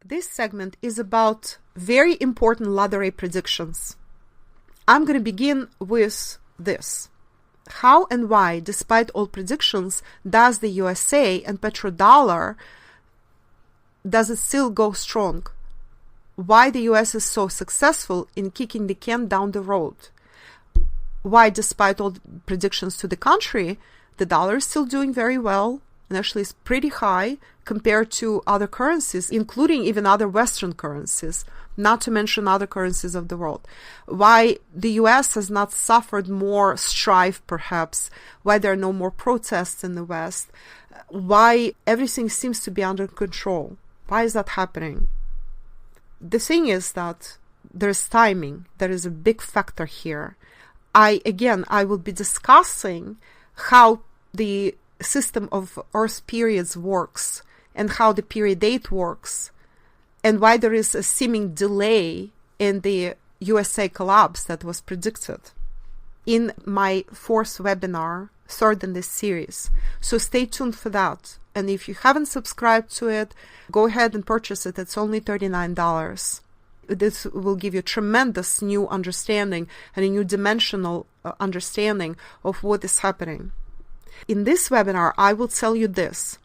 This segment is about very important Lada predictions. I'm going to begin with this. How and why, despite all predictions, does the USA and petrodollar, does it still go strong? Why the US is so successful in kicking the can down the road? Why, despite all predictions to the contrary, the dollar is still doing very well and actually is pretty high compared to other currencies, including even other Western currencies, not to mention other currencies of the world. Why the US has not suffered more strife, perhaps, why there are no more protests in the West, why everything seems to be under control. Why is that happening? The thing is that there's timing. There is a big factor here. I will be discussing how the system of Earth periods works and how the period date works and why there is a seeming delay in the USA collapse that was predicted in my fourth webinar, third in this series. So stay tuned for that. And if you haven't subscribed to it, go ahead and purchase it. It's only $39. This will give you tremendous new understanding and a new dimensional understanding of what is happening. In this webinar, I will tell you this.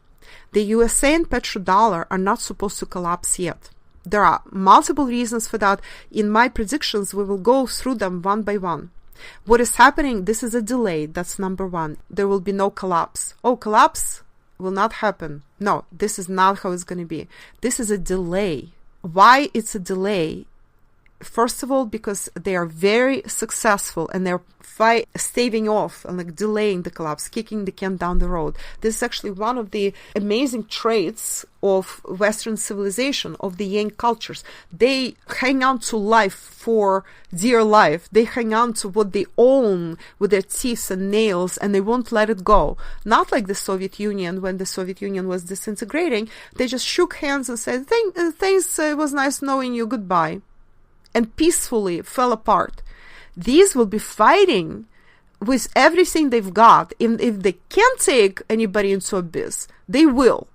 The USA and petrodollar are not supposed to collapse yet. There are multiple reasons for that. In my predictions, we will go through them one by one. What is happening? This is a delay. That's number one. There will be no collapse. Oh, collapse will not happen. No, this is not how it's going to be. This is a delay. Why it's a delay? First of all, because they are very successful and they're staving off and like delaying the collapse, kicking the can down the road. This is actually one of the amazing traits of Western civilization, of the Yang cultures. They hang on to life for dear life. They hang on to what they own with their teeth and nails, and they won't let it go. Not like the Soviet Union. When the Soviet Union was disintegrating, they just shook hands and said, thanks, it was nice knowing you, goodbye, and peacefully fell apart. These will be fighting with everything they've got. If they can't take anybody into abyss, they will.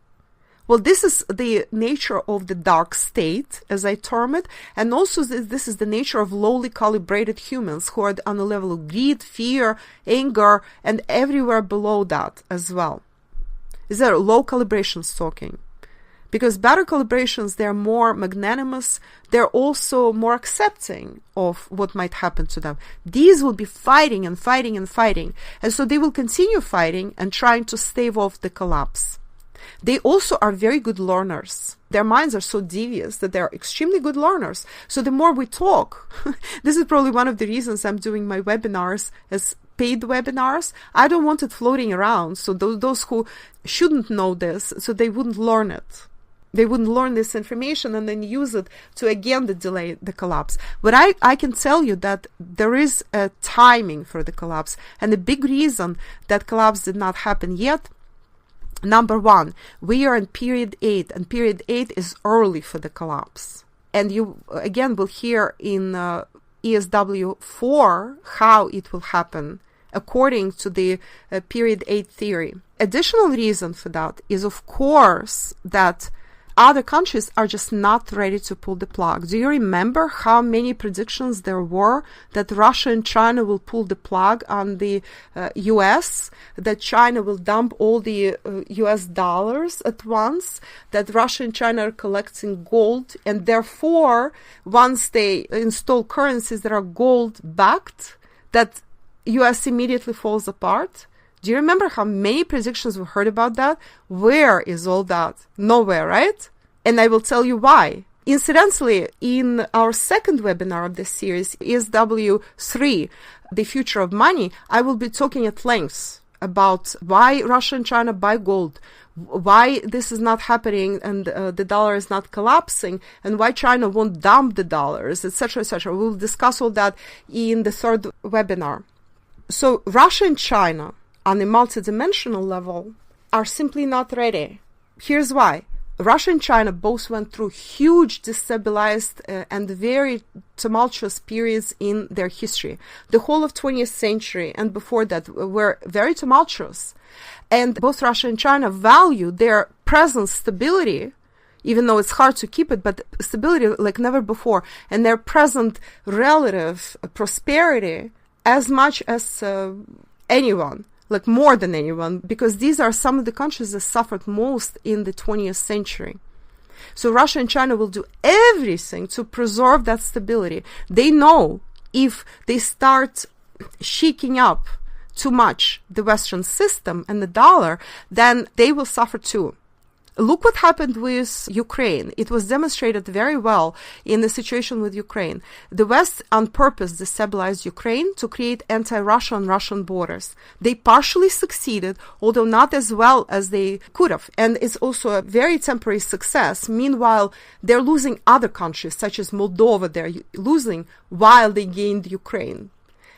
Well, this is the nature of the dark state, as I term it, and also this is the nature of lowly calibrated humans who are on the level of greed, fear, anger, and everywhere below that as well. These are low calibrations talking. Because better calibrations, they're more magnanimous, they're also more accepting of what might happen to them. These will be fighting and fighting and fighting. And so they will continue fighting and trying to stave off the collapse. They also are very good learners. Their minds are so devious that they're extremely good learners. So the more we talk, this is probably one of the reasons I'm doing my webinars as paid webinars. I don't want it floating around. So those who shouldn't know this, so they wouldn't learn it. They wouldn't learn this information and then use it to again delay the collapse. But I can tell you that there is a timing for the collapse. And the big reason that collapse did not happen yet, number one, we are in period 8, and period 8 is early for the collapse. And you again will hear in ESW 4 how it will happen according to the period 8 theory. Additional reason for that is, of course, that other countries are just not ready to pull the plug. Do you remember how many predictions there were that Russia and China will pull the plug on the US, that China will dump all the US dollars at once, that Russia and China are collecting gold, and therefore, once they install currencies that are gold-backed, that US immediately falls apart? Do you remember how many predictions we heard about that? Where is all that? Nowhere, right? And I will tell you why. Incidentally, in our second webinar of this series, ESW3, The Future of Money, I will be talking at length about why Russia and China buy gold, why this is not happening and the dollar is not collapsing, and why China won't dump the dollars, etc., etc. We'll discuss all that in the third webinar. So Russia and China, on a multidimensional level, are simply not ready. Here's why. Russia and China both went through huge destabilized and very tumultuous periods in their history. The whole of 20th century and before that were very tumultuous. And both Russia and China value their present stability even though it's hard to keep it, but stability like never before. And their present relative prosperity as much as anyone, like more than anyone, because these are some of the countries that suffered most in the 20th century. So Russia and China will do everything to preserve that stability. They know if they start shaking up too much the Western system and the dollar, then they will suffer too. Look what happened with Ukraine. It was demonstrated very well in the situation with Ukraine. The West on purpose destabilized Ukraine to create anti-Russia and Russian borders. They partially succeeded, although not as well as they could have. And it's also a very temporary success. Meanwhile, they're losing other countries, such as Moldova, they're losing while they gained Ukraine.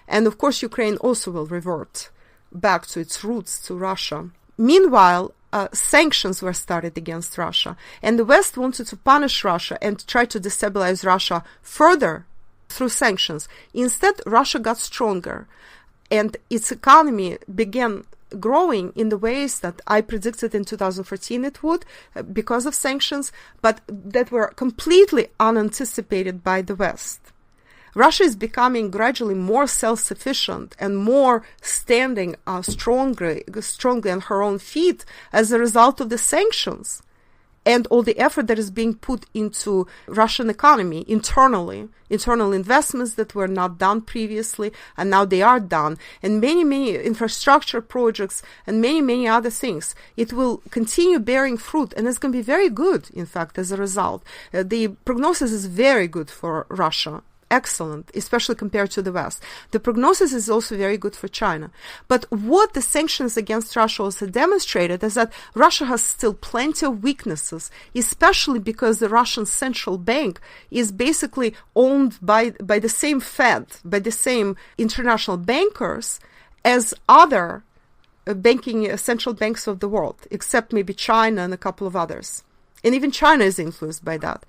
And of course, Ukraine also will revert back to its roots, to Russia. Meanwhile, sanctions were started against Russia, and the West wanted to punish Russia and try to destabilize Russia further through sanctions. Instead, Russia got stronger, and its economy began growing in the ways that I predicted in 2014 it would, because of sanctions, but that were completely unanticipated by the West. Russia is becoming gradually more self-sufficient and more standing strongly on her own feet as a result of the sanctions and all the effort that is being put into Russian economy internally, internal investments that were not done previously, and now they are done, and many infrastructure projects and many other things. It will continue bearing fruit, and it's going to be very good, in fact, as a result. The prognosis is very good for Russia. Excellent, especially compared to the West. The prognosis is also very good for China. But what the sanctions against Russia also demonstrated is that Russia has still plenty of weaknesses, especially because the Russian central bank is basically owned by the same Fed, by the same international bankers as other central banks of the world, except maybe China and a couple of others. And even China is influenced by that.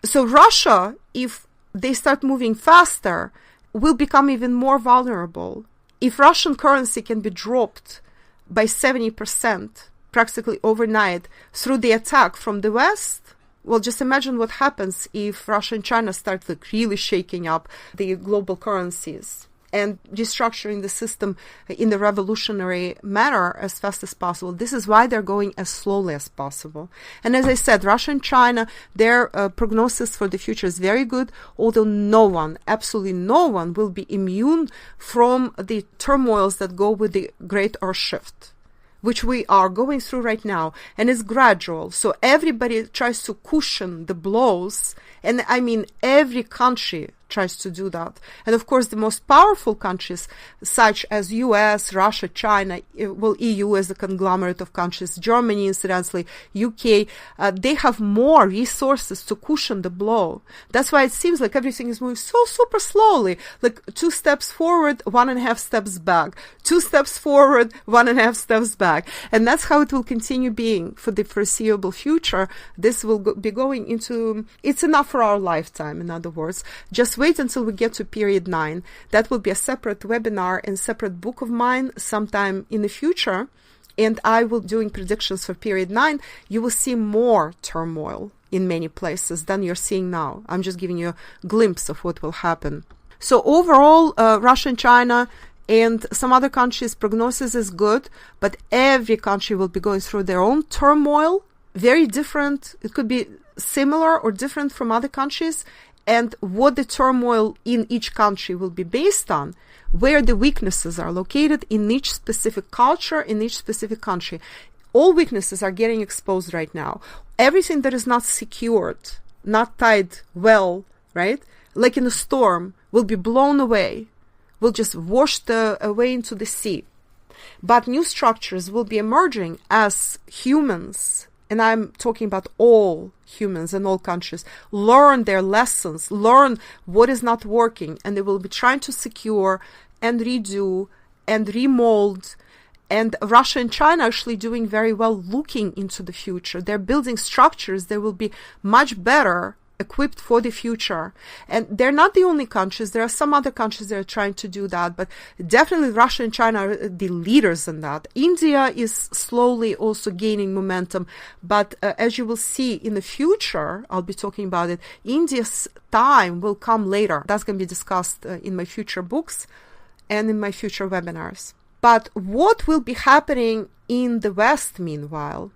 So Russia, if they start moving faster, will become even more vulnerable. If Russian currency can be dropped by 70% practically overnight through the attack from the West, well, just imagine what happens if Russia and China start really shaking up the global currencies and restructuring the system in the revolutionary manner as fast as possible. This is why they're going as slowly as possible. And as I said, Russia and China, their prognosis for the future is very good, although no one, absolutely no one, will be immune from the turmoils that go with the Great Earth Shift, which we are going through right now, and it's gradual. So everybody tries to cushion the blows, and I mean every country tries to do that. And of course, the most powerful countries, such as US, Russia, China, well, EU as a conglomerate of countries, Germany, incidentally, UK, they have more resources to cushion the blow. That's why it seems like everything is moving so super slowly, like 2 steps forward, 1.5 steps back, 2 steps forward, 1.5 steps back. And that's how it will continue being for the foreseeable future. This will be going into, it's enough for our lifetime, in other words. Just wait until we get to period 9. That will be a separate webinar and separate book of mine sometime in the future. And I will be doing predictions for period 9. You will see more turmoil in many places than you're seeing now. I'm just giving you a glimpse of what will happen. So overall, Russia and China and some other countries' prognosis is good, but every country will be going through their own turmoil, very different. It could be similar or different from other countries. And what the turmoil in each country will be based on, where the weaknesses are located in each specific culture, in each specific country. All weaknesses are getting exposed right now. Everything that is not secured, not tied well, right, like in a storm, will be blown away, will just wash away into the sea. But new structures will be emerging as humans, and I'm talking about all humans in all countries, learn their lessons, learn what is not working, and they will be trying to secure and redo and remold. And Russia and China actually doing very well looking into the future. They're building structures that will be much better equipped for the future. And they're not the only countries. There are some other countries that are trying to do that, but definitely Russia and China are the leaders in that. India is slowly also gaining momentum, but as you will see in the future, I'll be talking about it, India's time will come later. That's going to be discussed in my future books and in my future webinars. But what will be happening in the West meanwhile?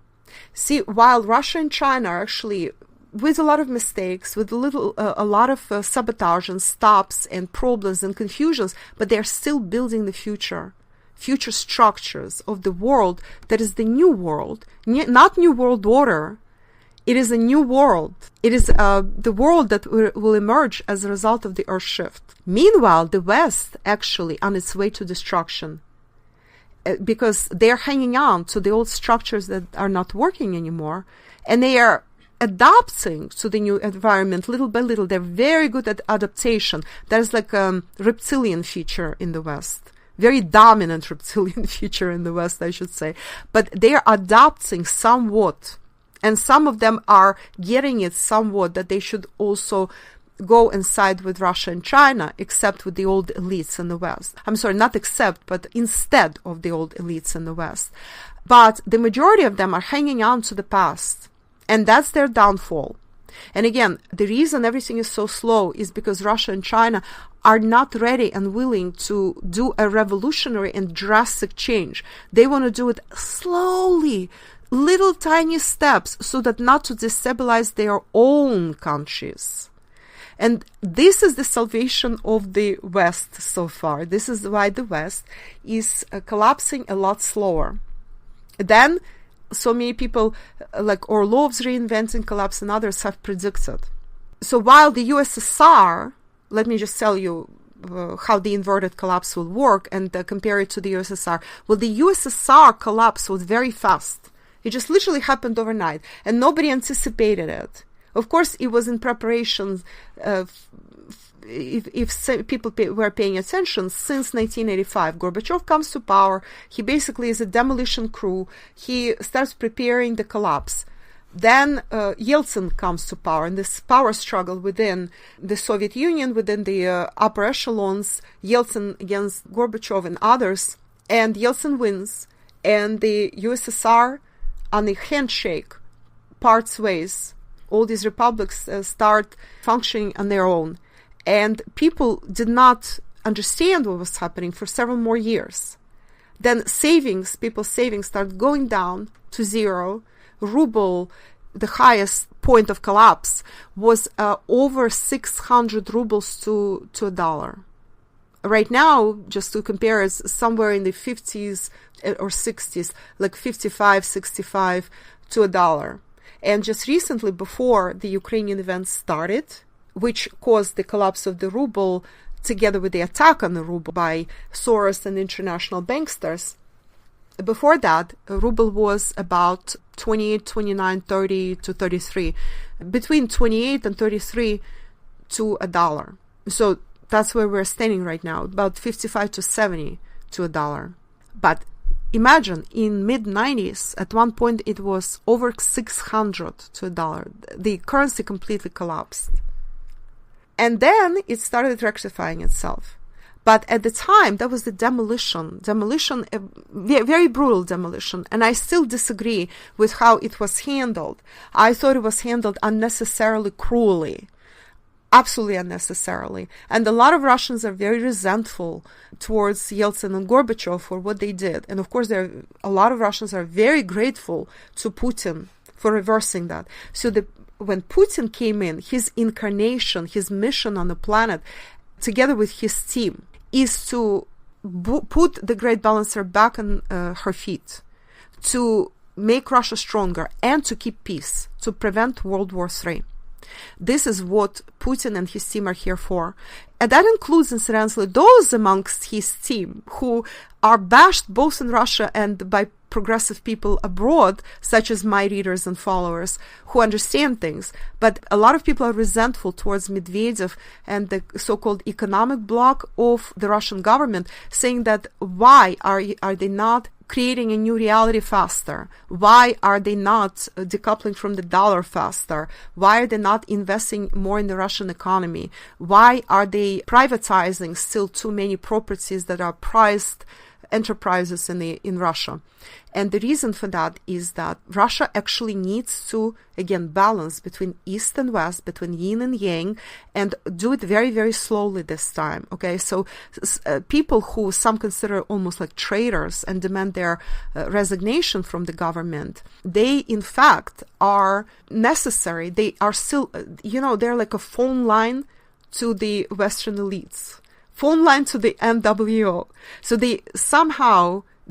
See, while Russia and China are actually with a lot of mistakes, with a lot of sabotage and stops and problems and confusions, but they're still building the future structures of the world that is the new world, not new world order. It is a new world. It is the world that will emerge as a result of the Earth shift. Meanwhile, the West actually on its way to destruction, because they're hanging on to the old structures that are not working anymore, and they are adapting to the new environment little by little. They're very good at adaptation. There's like a reptilian feature in the West, very dominant reptilian feature in the West, I should say. But they are adapting somewhat, and some of them are getting it somewhat that they should also go and side with Russia and China, except with the old elites in the West. I'm sorry, not except, but instead of the old elites in the West. But the majority of them are hanging on to the past. And that's their downfall. And again, the reason everything is so slow is because Russia and China are not ready and willing to do a revolutionary and drastic change. They want to do it slowly, little tiny steps, so that not to destabilize their own countries. And this is the salvation of the West so far. This is why the West is collapsing a lot slower. Then so many people like Orlov's reinventing collapse and others have predicted. So while the USSR, let me just tell you how the inverted collapse will work and compare it to the USSR. Well, the USSR collapse was very fast. It just literally happened overnight and nobody anticipated it. Of course, it was in preparation if people were paying attention, since 1985, Gorbachev comes to power. He basically is a demolition crew. He starts preparing the collapse. Then Yeltsin comes to power, and this power struggle within the Soviet Union, within the upper echelons, Yeltsin against Gorbachev and others, and Yeltsin wins, and the USSR, on a handshake, parts ways. All these republics start functioning on their own. And people did not understand what was happening for several more years. Then people's savings started going down to zero. Ruble, the highest point of collapse, was over 600 rubles to a dollar. Right now, just to compare, it's somewhere in the 50s or 60s, like 55, 65 to a dollar. And just recently, before the Ukrainian events started, which caused the collapse of the ruble, together with the attack on the ruble by Soros and international banksters. Before that, ruble was about 28, 29, 30 to 33, between 28 and 33 to a dollar. So that's where we're standing right now, about 55 to 70 to a dollar. But imagine, in mid-90s, at one point it was over 600 to a dollar. The currency completely collapsed. And then it started rectifying itself. But at the time, that was the demolition, a very brutal demolition. And I still disagree with how it was handled. I thought it was handled unnecessarily cruelly, absolutely unnecessarily. And a lot of Russians are very resentful towards Yeltsin and Gorbachev for what they did. And of course, a lot of Russians are very grateful to Putin for reversing that. So when Putin came in, his incarnation, his mission on the planet, together with his team, is to put the Great Balancer back on her feet, to make Russia stronger, and to keep peace, to prevent World War III. This is what Putin and his team are here for. And that includes, incidentally, those amongst his team who are bashed both in Russia and by progressive people abroad, such as my readers and followers, who understand things. But a lot of people are resentful towards Medvedev and the so-called economic bloc of the Russian government, saying that why are they not creating a new reality faster? Why are they not decoupling from the dollar faster? Why are they not investing more in the Russian economy? Why are they privatizing still too many properties that are prized enterprises in Russia? And the reason for that is that Russia actually needs to, again, balance between East and West, between yin and yang, and do it very, very slowly this time. Okay, so people who some consider almost like traitors and demand their resignation from the government, they in fact are necessary. They are still, they're like a phone line to the Western elites. Phone line to the NWO. So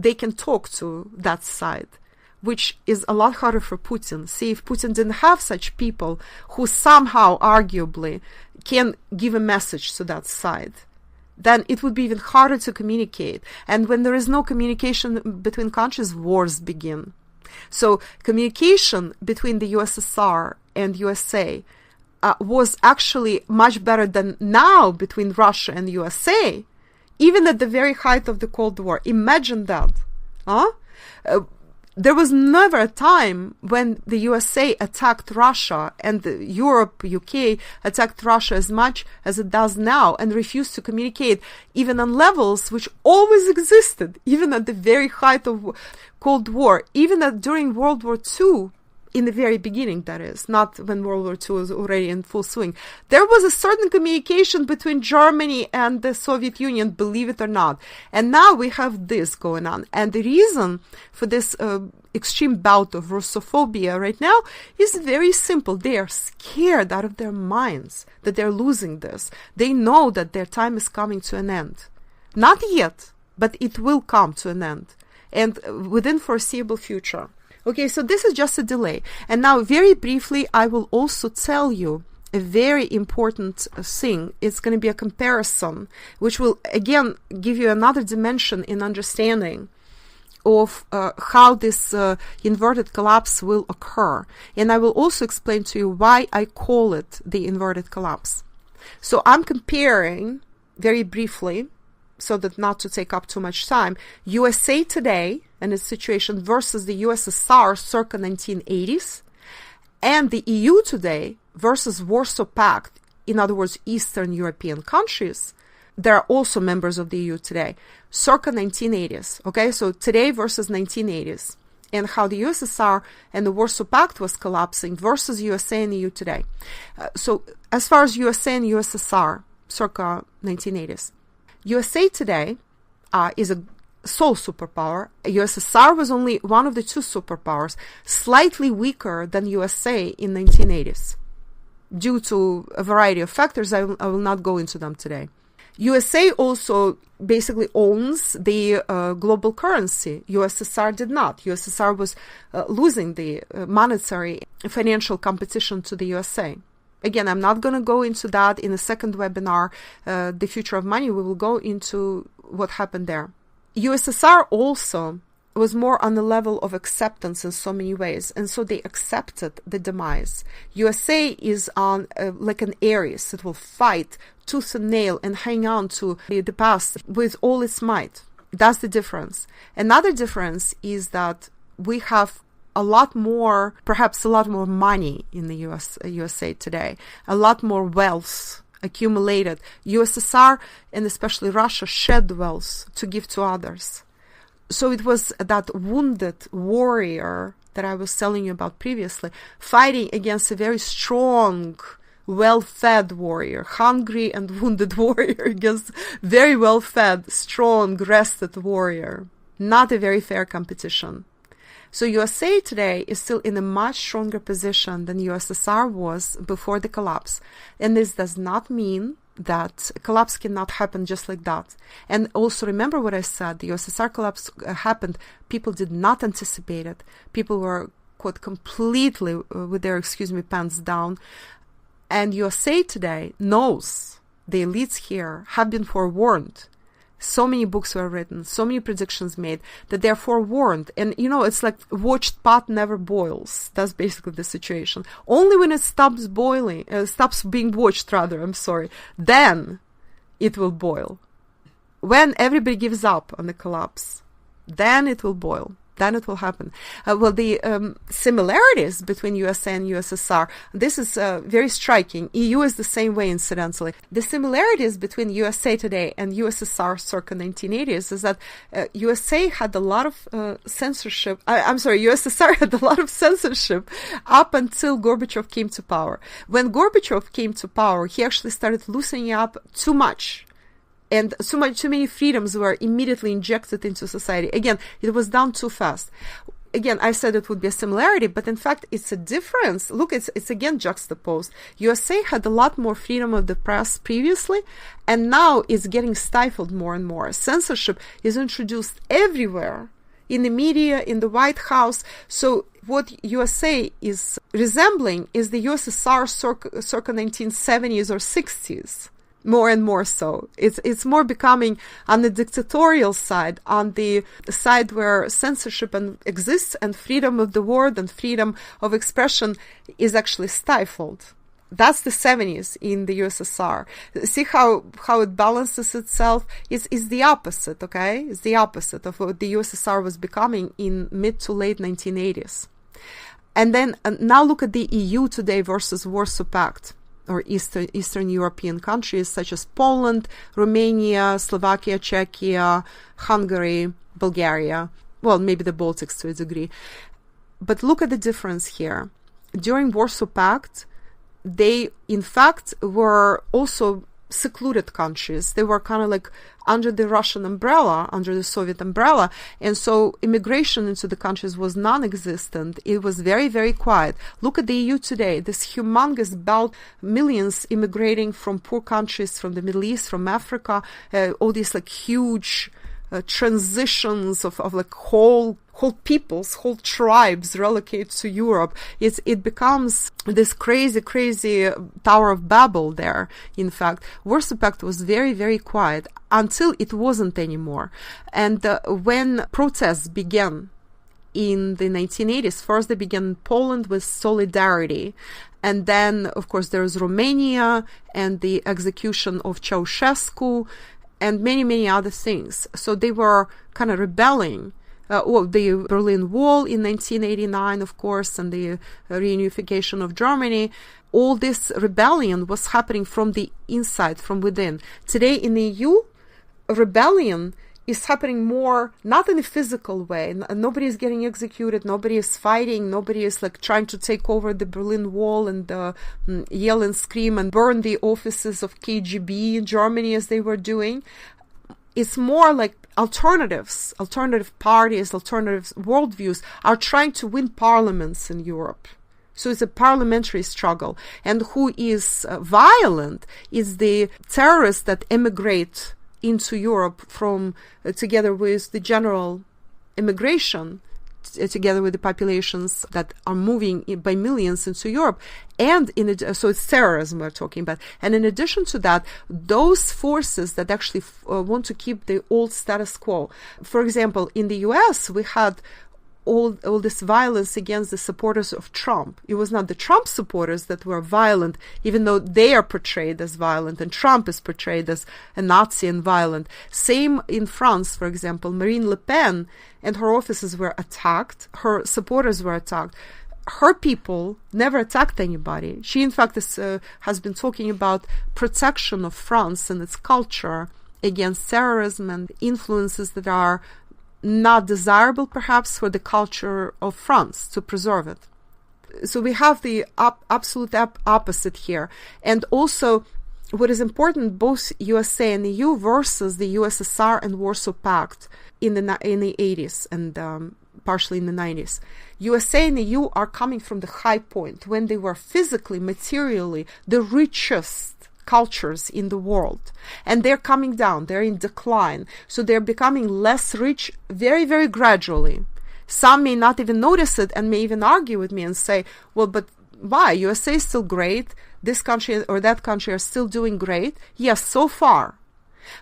they can talk to that side, which is a lot harder for Putin. See, if Putin didn't have such people who somehow, arguably, can give a message to that side, then it would be even harder to communicate. And when there is no communication between countries, wars begin. So communication between the USSR and USA was actually much better than now between Russia and USA, even at the very height of the Cold War. Imagine that. There was never a time when the USA attacked Russia and Europe, UK attacked Russia as much as it does now and refused to communicate, even on levels which always existed, even at the very height of Cold War, even during World War II. In the very beginning, that is, not when World War II was already in full swing. There was a certain communication between Germany and the Soviet Union, believe it or not. And now we have this going on. And the reason for this extreme bout of Russophobia right now is very simple. They are scared out of their minds that they're losing this. They know that their time is coming to an end. Not yet, but it will come to an end. And within foreseeable future. Okay, so this is just a delay. And now, very briefly, I will also tell you a very important thing. It's going to be a comparison, which will, again, give you another dimension in understanding of how this inverted collapse will occur. And I will also explain to you why I call it the inverted collapse. So I'm comparing, very briefly, so that not to take up too much time, USA today and its situation versus the USSR circa 1980s, and the EU today versus Warsaw Pact, in other words, Eastern European countries. They are also members of the EU today, circa 1980s. Okay, so today versus 1980s, and how the USSR and the Warsaw Pact was collapsing versus USA and EU today. So as far as USA and USSR, circa 1980s, USA today is a sole superpower. USSR was only one of the two superpowers, slightly weaker than USA in 1980s, due to a variety of factors. I will not go into them today. USA also basically owns the global currency. USSR did not. USSR was losing the monetary financial competition to the USA. Again, I'm not going to go into that in a second webinar, The Future of Money. We will go into what happened there. USSR also was more on the level of acceptance in so many ways, and so they accepted the demise. USA is on like an Aries that will fight tooth and nail and hang on to the past with all its might. That's the difference. Another difference is that we have perhaps a lot more money in the USA today, a lot more wealth accumulated. USSR and especially Russia shed wealth to give to others. So it was that wounded warrior that I was telling you about previously, fighting against a very strong, well-fed warrior, hungry and wounded warrior against very well-fed, strong, rested warrior. Not a very fair competition. So USA today is still in a much stronger position than USSR was before the collapse. And this does not mean that a collapse cannot happen just like that. And also remember what I said, the USSR collapse happened. People did not anticipate it. People were caught completely with their, pants down. And USA today knows, the elites here have been forewarned. So many books were written, so many predictions made, that they're forewarned. And, it's like watched pot never boils. That's basically the situation. Only when it stops being watched, then it will boil. When everybody gives up on the collapse, Then it will boil. Then it will happen. The similarities between USA and USSR, this is very striking. EU is the same way, incidentally. The similarities between USA today and USSR circa 1980s is that USA had a lot of censorship. USSR had a lot of censorship up until Gorbachev came to power. When Gorbachev came to power, he actually started loosening up too much. And too many freedoms were immediately injected into society. Again, it was done too fast. Again, I said it would be a similarity, but in fact, it's a difference. Look, it's again juxtaposed. USA had a lot more freedom of the press previously, and now it's getting stifled more and more. Censorship is introduced everywhere, in the media, in the White House. So what USA is resembling is the USSR circa 1970s or 60s. More and more so. It's more becoming on the dictatorial side, on the side where censorship exists and freedom of the word and freedom of expression is actually stifled. That's the 70s in the USSR. See how it balances itself? It's the opposite, okay? It's the opposite of what the USSR was becoming in mid to late 1980s. And then now look at the EU today versus Warsaw Pact, or Eastern European countries such as Poland, Romania, Slovakia, Czechia, Hungary, Bulgaria. Well, maybe the Baltics to a degree. But look at the difference here. During Warsaw Pact, they, in fact, were also secluded countries. They were kind of like under the Russian umbrella, under the Soviet umbrella. And so immigration into the countries was non-existent. It was very, very quiet. Look at the EU today, this humongous belt, millions immigrating from poor countries, from the Middle East, from Africa, all these like huge transitions of like whole peoples, whole tribes relocate to Europe. It becomes this crazy Tower of Babel there. In fact, Warsaw Pact was very, very quiet until it wasn't anymore. And when protests began in the 1980s, first they began in Poland with Solidarity. And then, of course, there's Romania and the execution of Ceausescu and many other things. So they were kind of rebelling. The Berlin Wall in 1989, of course, and the reunification of Germany. All this rebellion was happening from the inside, from within. Today in the EU, rebellion is happening more, not in a physical way. Nobody is getting executed. Nobody is fighting. Nobody is like trying to take over the Berlin Wall and yell and scream and burn the offices of KGB in Germany as they were doing. It's more like alternative parties, alternative worldviews are trying to win parliaments in Europe. So it's a parliamentary struggle. And who is violent is the terrorists that emigrate into Europe from together with the general immigration, together with the populations that are moving by millions into Europe. And so it's terrorism we're talking about. And in addition to that, those forces that actually want to keep the old status quo. For example, in the US, we had all this violence against the supporters of Trump. It was not the Trump supporters that were violent, even though they are portrayed as violent, and Trump is portrayed as a Nazi and violent. Same in France, for example. Marine Le Pen and her offices were attacked. Her supporters were attacked. Her people never attacked anybody. She, in fact, has been talking about protection of France and its culture against terrorism and influences that are not desirable, perhaps, for the culture of France, to preserve it. So we have the absolute opposite here. And also, what is important, both USA and EU versus the USSR and Warsaw Pact in the 80s and partially in the 90s. USA and EU are coming from the high point when they were physically, materially, the richest cultures in the world, and they're coming down, they're in decline, so they're becoming less rich very, very gradually. Some may not even notice it and may even argue with me and say, well, but why? USA is still great, this country or that country are still doing great. Yes, so far.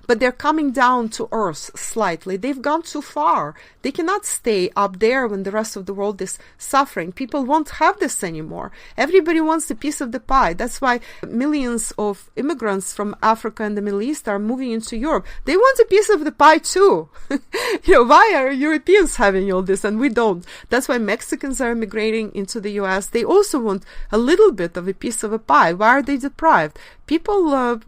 But they're coming down to earth slightly. They've gone too far. They cannot stay up there when the rest of the world is suffering. People won't have this anymore. Everybody wants a piece of the pie. That's why millions of immigrants from Africa and the Middle East are moving into Europe. They want a piece of the pie too. Why are Europeans having all this and we don't? That's why Mexicans are immigrating into the US. They also want a little bit of a piece of a pie. Why are they deprived? People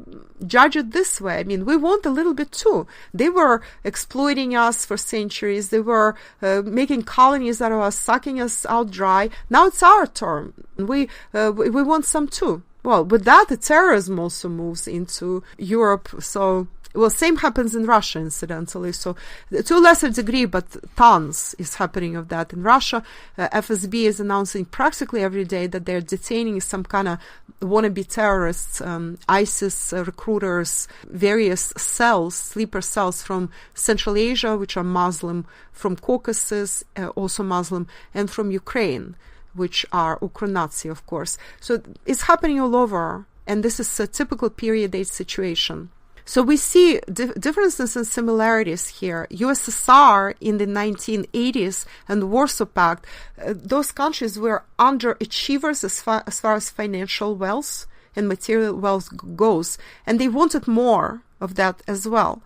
judge it this way. I mean, we want a little bit too. They were exploiting us for centuries. They were making colonies out of us, sucking us out dry. Now it's our turn. We want some too. Well, with that, the terrorism also moves into Europe. So, well, same happens in Russia, incidentally. So, to a lesser degree, but tons is happening of that in Russia. FSB is announcing practically every day that they're detaining some kind of wannabe terrorists, ISIS recruiters, various cells, sleeper cells from Central Asia, which are Muslim, from Caucasus, also Muslim, and from Ukraine, which are Ukro-Nazi, of course. So it's happening all over, and this is a typical period-age situation. So we see differences and similarities here. USSR in the 1980s and Warsaw Pact, those countries were underachievers as far as financial wealth and material wealth goes, and they wanted more of that as well.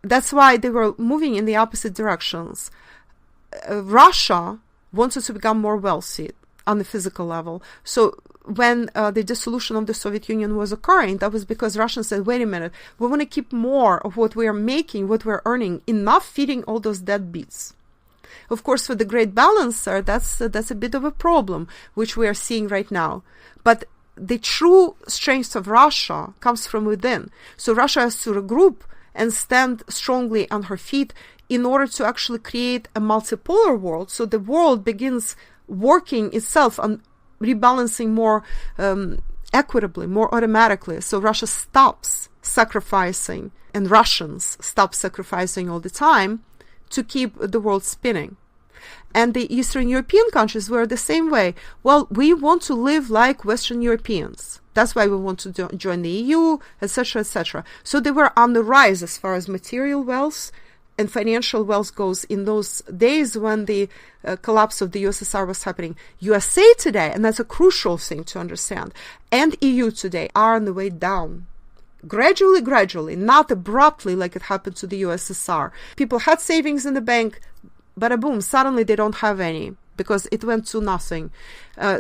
That's why they were moving in the opposite directions. Russia wanted to become more wealthy on the physical level. So when the dissolution of the Soviet Union was occurring, that was because Russians said, wait a minute, we want to keep more of what we are making, what we're earning, enough feeding all those deadbeats. Of course, for the great balancer, that's a bit of a problem, which we are seeing right now. But the true strength of Russia comes from within. So Russia has to regroup and stand strongly on her feet in order to actually create a multipolar world. So the world begins working itself on rebalancing more equitably, more automatically. So Russia stops sacrificing, and Russians stop sacrificing all the time to keep the world spinning. And the Eastern European countries were the same way. Well, we want to live like Western Europeans. That's why we want to join the EU, etc., etc. So they were on the rise as far as material wealth and financial wealth goes in those days when the collapse of the USSR was happening. USA today, and that's a crucial thing to understand, and EU today are on the way down. Gradually, not abruptly like it happened to the USSR. People had savings in the bank, bada boom, suddenly they don't have any because it went to nothing.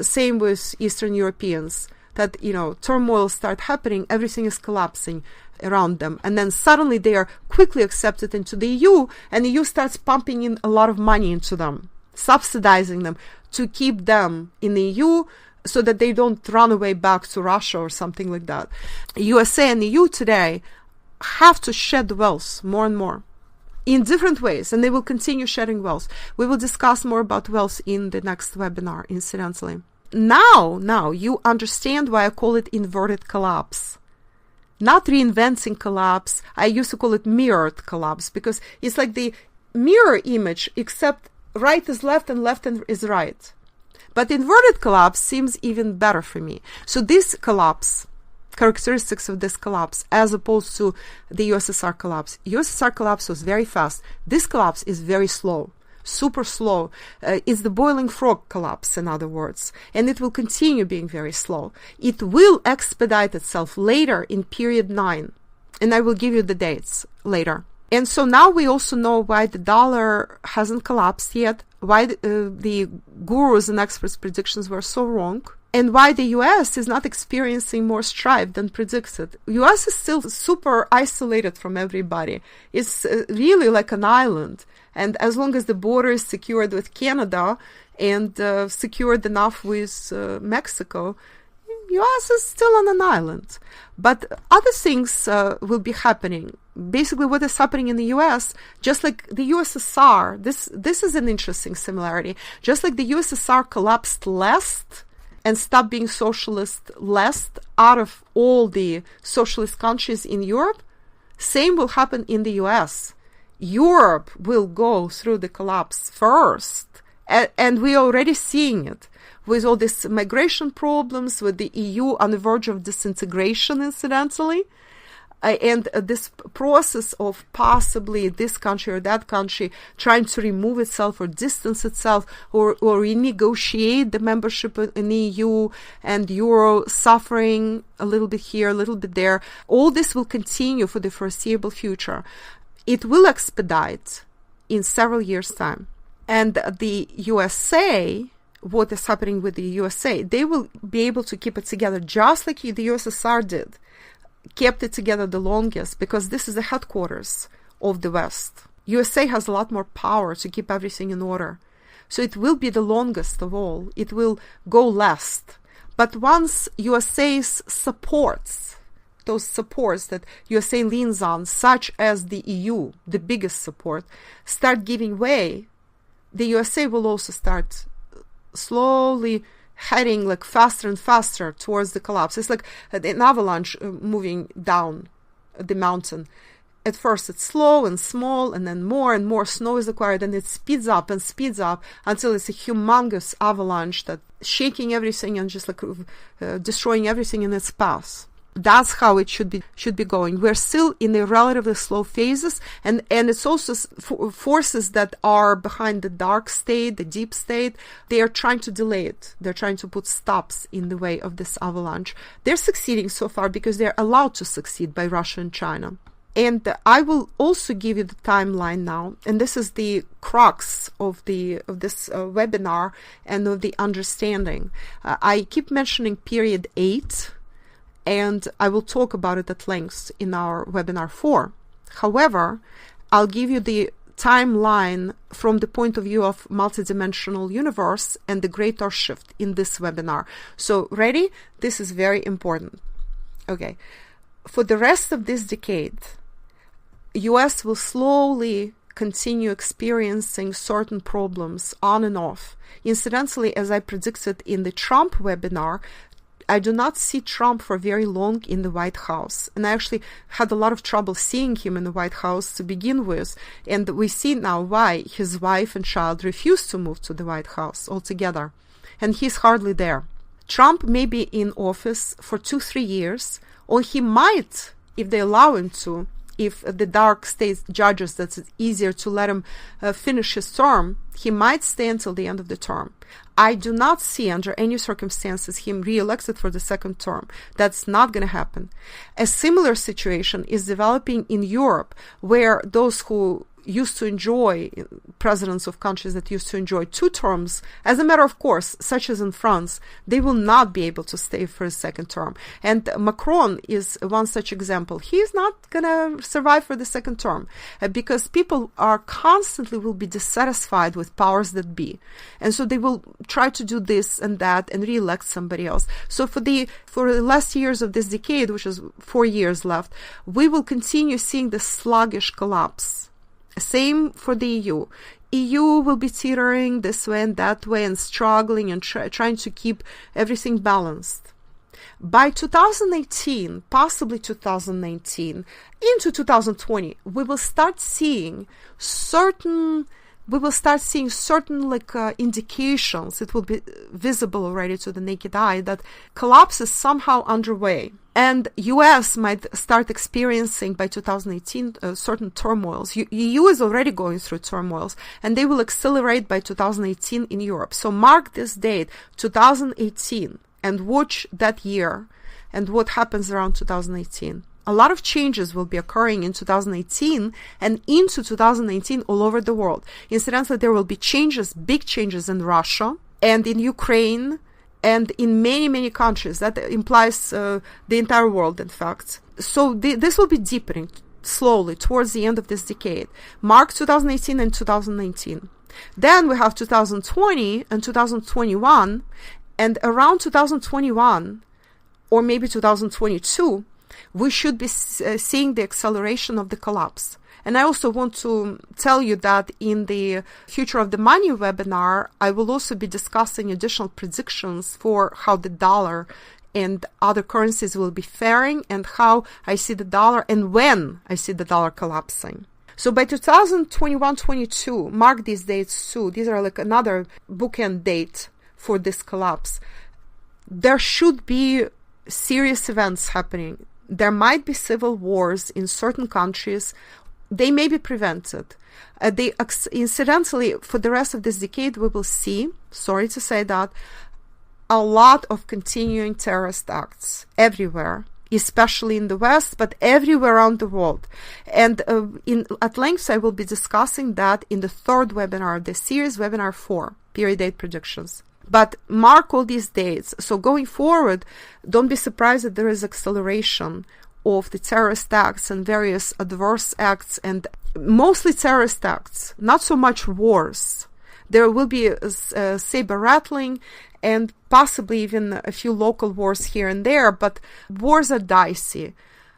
Same with Eastern Europeans. That, turmoil start happening, everything is collapsing around them. And then suddenly they are quickly accepted into the EU, and the EU starts pumping in a lot of money into them, subsidizing them to keep them in the EU so that they don't run away back to Russia or something like that. USA and the EU today have to shed wealth more and more in different ways, and they will continue shedding wealth. We will discuss more about wealth in the next webinar, incidentally. Now you understand why I call it inverted collapse. Not reinventing collapse. I used to call it mirrored collapse because it's like the mirror image, except right is left and left is right. But inverted collapse seems even better for me. So this collapse, characteristics of this collapse, as opposed to the USSR collapse. USSR collapse was very fast. This collapse is very slow. Super slow. It's the boiling frog collapse, in other words, and it will continue being very slow. It will expedite itself later in period 9, and I will give you the dates later. And so now we also know why the dollar hasn't collapsed yet, why the gurus and experts' predictions were so wrong, and why the US is not experiencing more strife than predicted. US is still super isolated from everybody. It's really like an island. And as long as the border is secured with Canada and secured enough with Mexico, US is still on an island. But other things will be happening. Basically, what is happening in the US, just like the USSR, this is an interesting similarity. Just like the USSR collapsed last and stopped being socialist last out of all the socialist countries in Europe, same will happen in the US. Europe will go through the collapse first, and we're already seeing it with all these migration problems, with the EU on the verge of disintegration, incidentally. And this process of possibly this country or that country trying to remove itself or distance itself or renegotiate the membership in the EU and Euro, suffering a little bit here, a little bit there, all this will continue for the foreseeable future. It will expedite in several years' time. And the USA, what is happening with the USA, they will be able to keep it together just like the USSR did. Kept it together the longest because this is the headquarters of the West. USA has a lot more power to keep everything in order. So it will be the longest of all. It will go last. But once USA's supports, those supports that USA leans on, such as the EU, the biggest support, start giving way, the USA will also start slowly heading like faster and faster towards the collapse. It's like an avalanche moving down the mountain. At first it's slow and small, and then more and more snow is acquired, and it speeds up and speeds up until it's a humongous avalanche that shaking everything and just like destroying everything in its path. That's how it should be going. We're still in the relatively slow phases, and it's also forces that are behind the dark state, the deep state. They are trying to delay it. They're trying to put stops in the way of this avalanche. They're succeeding so far because they're allowed to succeed by Russia and China. And I will also give you the timeline now, and this is the crux of this webinar and of the understanding. I keep mentioning period 8. And I will talk about it at length in our webinar 4. However, I'll give you the timeline from the point of view of multidimensional universe and the Great Earth Shift in this webinar. So, ready? This is very important. Okay. For the rest of this decade, US will slowly continue experiencing certain problems on and off. Incidentally, as I predicted in the Trump webinar, I do not see Trump for very long in the White House. And I actually had a lot of trouble seeing him in the White House to begin with. And we see now why his wife and child refused to move to the White House altogether. And he's hardly there. Trump may be in office for 2-3 years, or he might, if they allow him to, if the dark state judges that it's easier to let him finish his term, he might stay until the end of the term. I do not see under any circumstances him re-elected for the second term. That's not going to happen. A similar situation is developing in Europe, where those who used to enjoy, presidents of countries that used to enjoy 2 terms, as a matter of course, such as in France, they will not be able to stay for a second term. And Macron is one such example. He is not going to survive for the second term because people are constantly will be dissatisfied with powers that be. And so they will try to do this and that and re-elect somebody else. So for the last years of this decade, which is 4 years left, we will continue seeing the sluggish collapse. Same for the EU. EU will be teetering this way and that way and struggling and trying to keep everything balanced. By 2018, possibly 2019, into 2020, we will start seeing certain indications. It will be visible already to the naked eye that collapse is somehow underway. And US might start experiencing by 2018 certain turmoils. EU is already going through turmoils, and they will accelerate by 2018 in Europe. So mark this date, 2018, and watch that year and what happens around 2018. A lot of changes will be occurring in 2018 and into 2019 all over the world. Incidentally, there will be changes, big changes in Russia and in Ukraine and in many, many countries. That implies the entire world, in fact. So this will be deepening slowly towards the end of this decade. Mark 2018 and 2019. Then we have 2020 and 2021. And around 2021, or maybe 2022, we should be seeing the acceleration of the collapse. And I also want to tell you that in the Future of the Money webinar, I will also be discussing additional predictions for how the dollar and other currencies will be faring and how I see the dollar and when I see the dollar collapsing. So by 2021-22, mark these dates too. These are like another bookend date for this collapse. There should be serious events happening. there might be civil wars in certain countries. They may be prevented. Incidentally, for the rest of this decade, we will see, sorry to say that, a lot of continuing terrorist acts everywhere, especially in the West, but everywhere around the world. And at length, I will be discussing that in the third webinar of this series, webinar 4, period date predictions. But mark all these dates. So going forward, don't be surprised that there is acceleration of the terrorist acts and various adverse acts, and mostly terrorist acts, not so much wars. There will be a saber rattling and possibly even a few local wars here and there, but wars are dicey.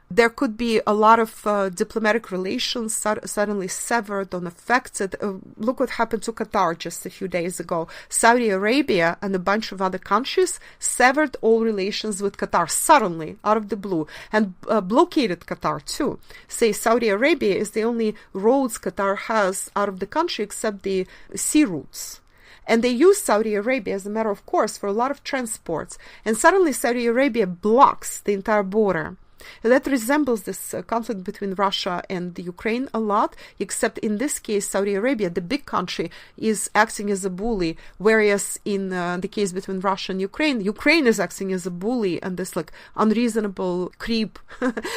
There could be a lot of diplomatic relations suddenly severed, unaffected. Look what happened to Qatar just a few days ago. Saudi Arabia and a bunch of other countries severed all relations with Qatar suddenly, out of the blue, and blockaded Qatar too. Say Saudi Arabia is the only roads Qatar has out of the country except the sea routes. And they use Saudi Arabia as a matter of course for a lot of transports. And suddenly Saudi Arabia blocks the entire border. That resembles this conflict between Russia and the Ukraine a lot, except in this case, Saudi Arabia, the big country, is acting as a bully, whereas in the case between Russia and Ukraine is acting as a bully and this like unreasonable creep,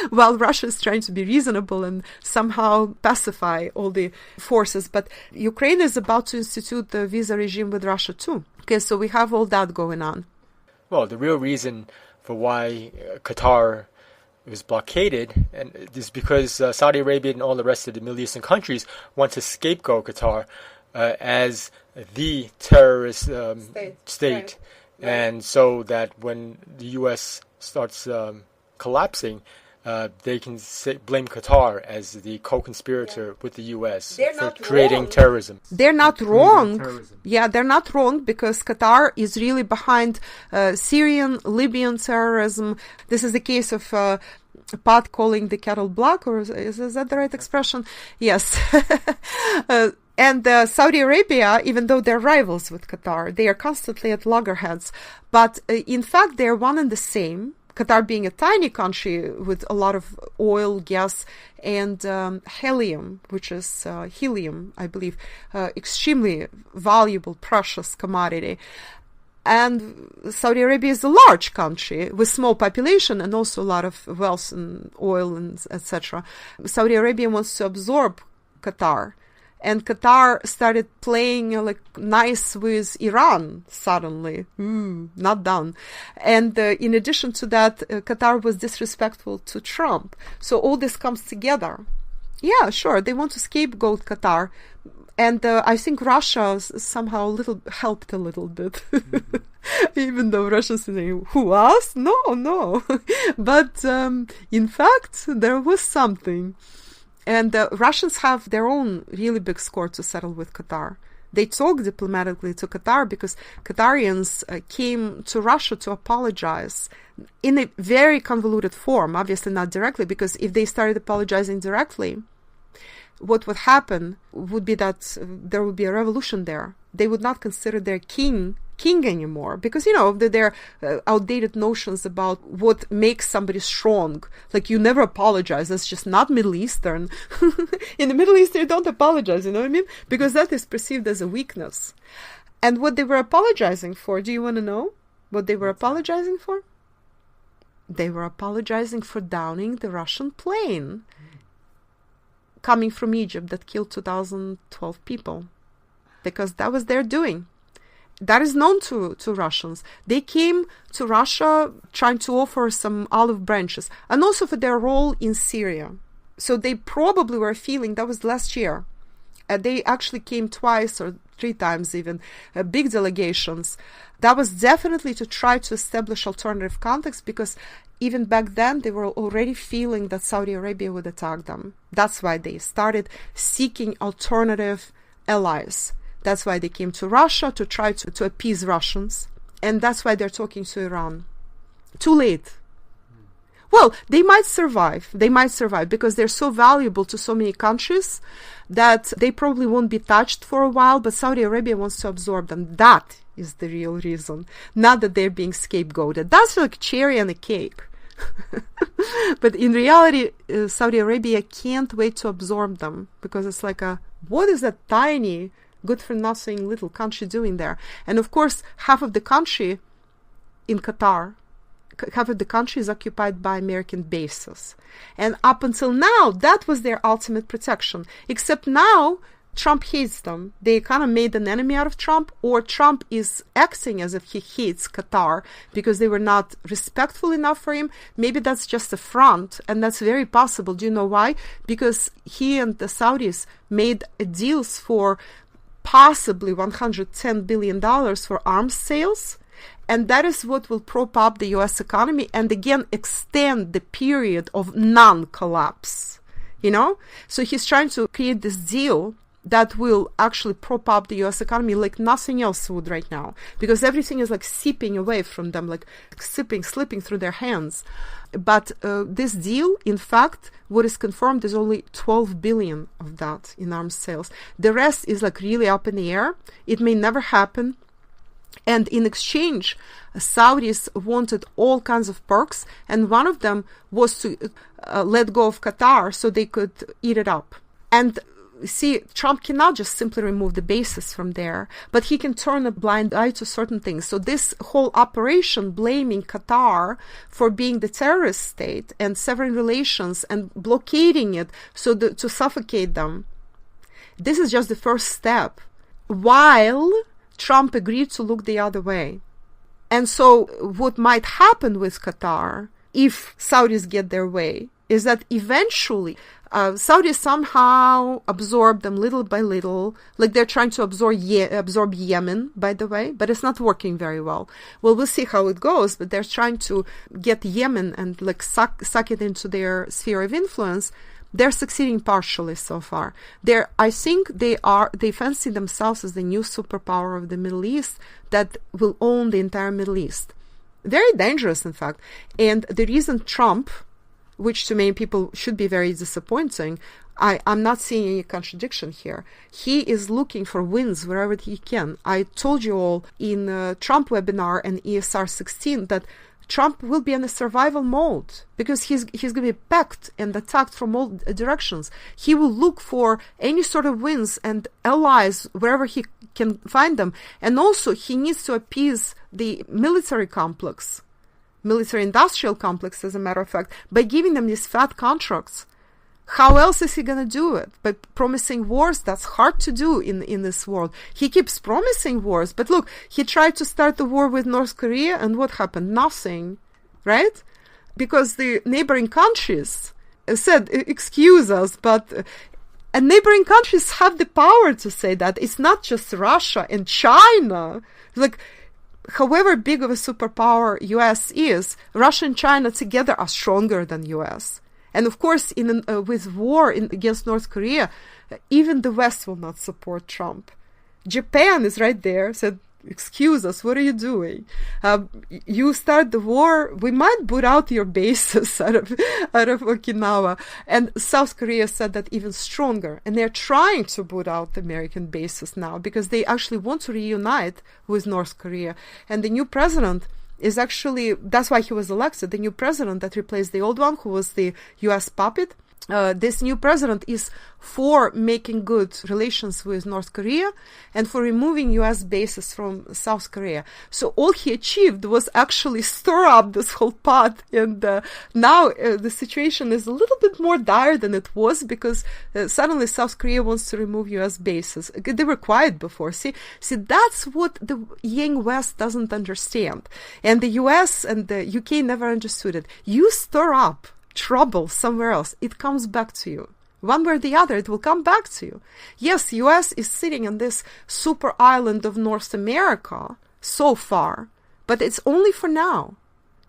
while Russia is trying to be reasonable and somehow pacify all the forces. But Ukraine is about to institute the visa regime with Russia too. Okay, so we have all that going on. Well, the real reason for why Qatar was blockaded, and is because Saudi Arabia and all the rest of the Middle Eastern countries want to scapegoat Qatar as the terrorist state. Right. And so that when the U.S. starts collapsing, they can blame Qatar as the co-conspirator with the U.S. for creating terrorism. They're not wrong. Yeah, they're not wrong because Qatar is really behind Syrian, Libyan terrorism. This is the case of pot calling the kettle black, or is that the right expression? Yes. And Saudi Arabia, even though they're rivals with Qatar, they are constantly at loggerheads. But in fact, they're one and the same. Qatar being a tiny country with a lot of oil, gas, and helium, which is helium, I believe, extremely valuable, precious commodity. And Saudi Arabia is a large country with small population and also a lot of wealth and oil and etc. Saudi Arabia wants to absorb Qatar. And Qatar started playing like nice with Iran suddenly. Not done. And in addition to that, Qatar was disrespectful to Trump. So all this comes together. Yeah, sure. They want to scapegoat Qatar. And I think Russia somehow helped a little bit. Even though Russians saying, who, us? No. But in fact, there was something. And Russians have their own really big score to settle with Qatar. They talk diplomatically to Qatar because Qatarians came to Russia to apologize in a very convoluted form, obviously not directly, because if they started apologizing directly, what would happen would be that there would be a revolution there. They would not consider their king anymore because, their outdated notions about what makes somebody strong. Like, you never apologize. That's just not Middle Eastern. In the Middle East, you don't apologize, you know what I mean? Because that is perceived as a weakness. And what they were apologizing for, do you want to know what they were apologizing for? They were apologizing for downing the Russian plane coming from Egypt that killed 2012 people, because that was their doing. That is known to Russians. They came to Russia trying to offer some olive branches, and also for their role in Syria. So they probably were feeling, that was last year. They actually came twice or 3 times even, big delegations. That was definitely to try to establish alternative context, because even back then they were already feeling that Saudi Arabia would attack them. That's why they started seeking alternative allies. That's why they came to Russia to try to appease Russians. And that's why they're talking to Iran. Too late. Well, they might survive. Because they're so valuable to so many countries that they probably won't be touched for a while, but Saudi Arabia wants to absorb them. That is the real reason. Not that they're being scapegoated. That's like cherry on a cake. But in reality, Saudi Arabia can't wait to absorb them, because it's like what is that tiny, good-for-nothing little country doing there? And of course, half of the country in Qatar, half of the country is occupied by American bases. And up until now, that was their ultimate protection. Except now, Trump hates them. They kind of made an enemy out of Trump, or Trump is acting as if he hates Qatar because they were not respectful enough for him. Maybe that's just a front, and that's very possible. Do you know why? Because he and the Saudis made deals for possibly $110 billion for arms sales. And that is what will prop up the U.S. economy and again extend the period of non-collapse. So he's trying to create this deal that will actually prop up the U.S. economy like nothing else would right now, because everything is like seeping away from them, like slipping through their hands. But this deal, in fact, what is confirmed is only 12 billion of that in arms sales. The rest is like really up in the air. It may never happen. And in exchange, Saudis wanted all kinds of perks, and one of them was to let go of Qatar so they could eat it up. And see, Trump cannot just simply remove the bases from there, but he can turn a blind eye to certain things. So this whole operation blaming Qatar for being the terrorist state and severing relations and blockading it to suffocate them, this is just the first step, while Trump agreed to look the other way. And so what might happen with Qatar, if Saudis get their way, is that eventually Saudis somehow absorb them little by little, like they're trying to absorb Yemen, by the way, but it's not working very well. Well, we'll see how it goes, but they're trying to get Yemen and like suck it into their sphere of influence. They're succeeding partially so far. I think they fancy themselves as the new superpower of the Middle East that will own the entire Middle East. Very dangerous, in fact. And the reason Trump, which to many people should be very disappointing, I'm not seeing any contradiction here. He is looking for wins wherever he can. I told you all in Trump webinar and ESR 16 that Trump will be in a survival mode because he's going to be packed and attacked from all directions. He will look for any sort of wins and allies wherever he can find them. And also he needs to appease the military industrial complex, as a matter of fact, by giving them these fat contracts. How else is he going to do it? By promising wars? That's hard to do in this world. He keeps promising wars, but look, he tried to start the war with North Korea, and what happened? Nothing, right? Because the neighboring countries said, excuse us, but... And neighboring countries have the power to say that. It's not just Russia and China. Like, however big of a superpower US is, Russia and China together are stronger than US. And of course, with war against North Korea, even the West will not support Trump. Japan is right there, said, excuse us, what are you doing? You start the war, we might boot out your bases out of Okinawa. And South Korea said that even stronger. And they're trying to boot out the American bases now because they actually want to reunite with North Korea. And the new president is actually, that's why he was elected, the new president that replaced the old one, who was the US puppet. This new president is for making good relations with North Korea and for removing US bases from South Korea. So all he achieved was actually stir up this whole pot. And now the situation is a little bit more dire than it was because suddenly South Korea wants to remove US bases. They were quiet before. See, that's what the Yang West doesn't understand. And the US and the UK never understood it. You stir up trouble somewhere else, it comes back to you. One way or the other, it will come back to you. Yes, US is sitting on this super island of North America so far, but it's only for now.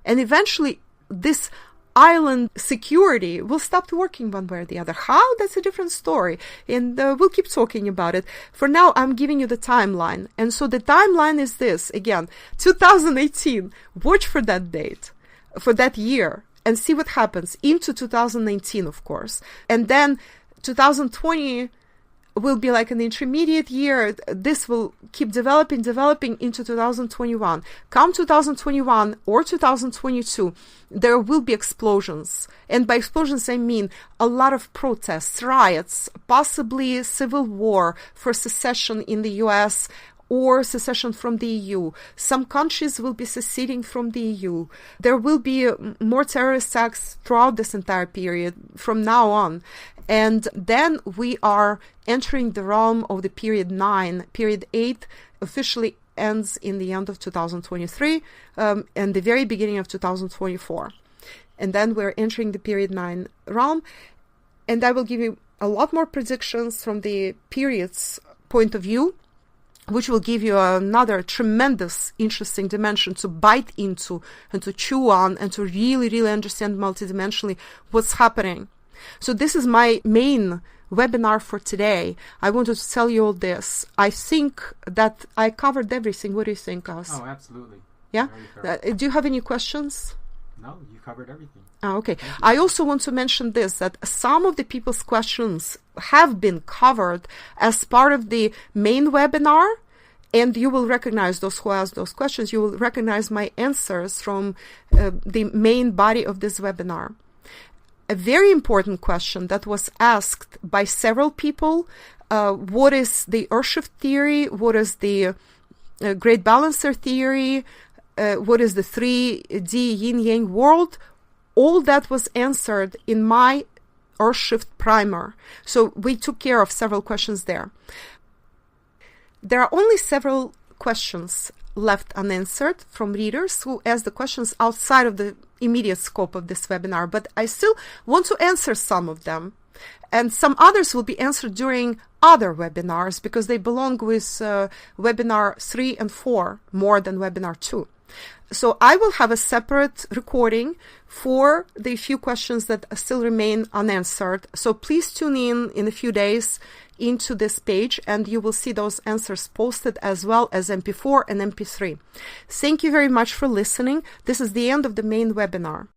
And eventually, this island security will stop working one way or the other. How? That's a different story. And we'll keep talking about it. For now, I'm giving you the timeline. And so the timeline is this. Again, 2018. Watch for that date, for that year. And see what happens into 2019, of course. And then 2020, will be like an intermediate year. This will keep developing into 2021. Come 2021 or 2022, there will be explosions. And by explosions, I mean a lot of protests, riots, possibly civil war for secession in the US or secession from the EU. Some countries will be seceding from the EU. There will be more terrorist acts throughout this entire period from now on. And then we are entering the realm of the period 9. Period 8 officially ends in the end of 2023 and the very beginning of 2024. And then we're entering the period 9 realm. And I will give you a lot more predictions from the period's point of view, which will give you another tremendous, interesting dimension to bite into and to chew on and to really, really understand multidimensionally what's happening. So this is my main webinar for today. I wanted to tell you all this. I think that I covered everything. What do you think, Aus? Oh, absolutely. Yeah? Do you have any questions? No, you covered everything. Oh, okay. I also want to mention this, that some of the people's questions have been covered as part of the main webinar, and you will recognize those who asked those questions. You will recognize my answers from the main body of this webinar. A very important question that was asked by several people, what is the Earthshift theory? What is the Great Balancer theory? What is the 3D yin-yang world? All that was answered in my Earthshift primer. So we took care of several questions there. There are only several questions left unanswered from readers who asked the questions outside of the immediate scope of this webinar, but I still want to answer some of them. And some others will be answered during other webinars because they belong with webinar 3 and 4 more than webinar 2. So I will have a separate recording for the few questions that still remain unanswered. So please tune in a few days into this page and you will see those answers posted as well as MP4 and MP3. Thank you very much for listening. This is the end of the main webinar.